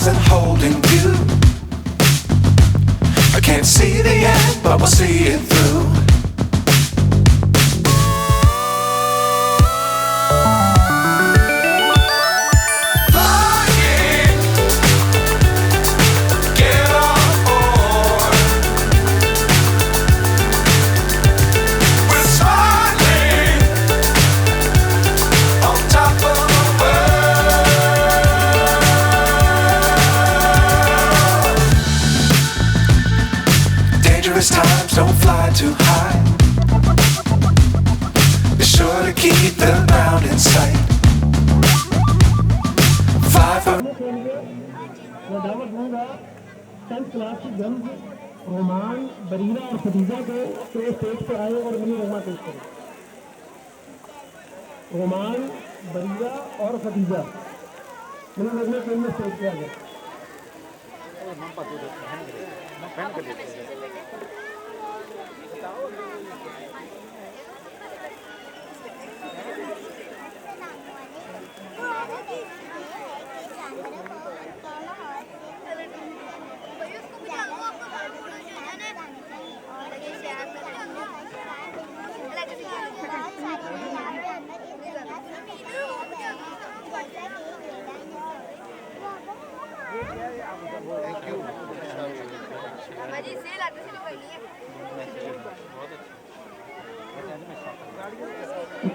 arms and holding you. I can't see the end, but we'll see it through. Times don't fly too high. Be sure to keep the ground in sight. Fly for Roman, Barina और खदीजा को stage पर आए और mini Roma पेश करें। Roman, Barina और Khadija mini Roma film में stage पर आ गए।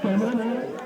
कैमरा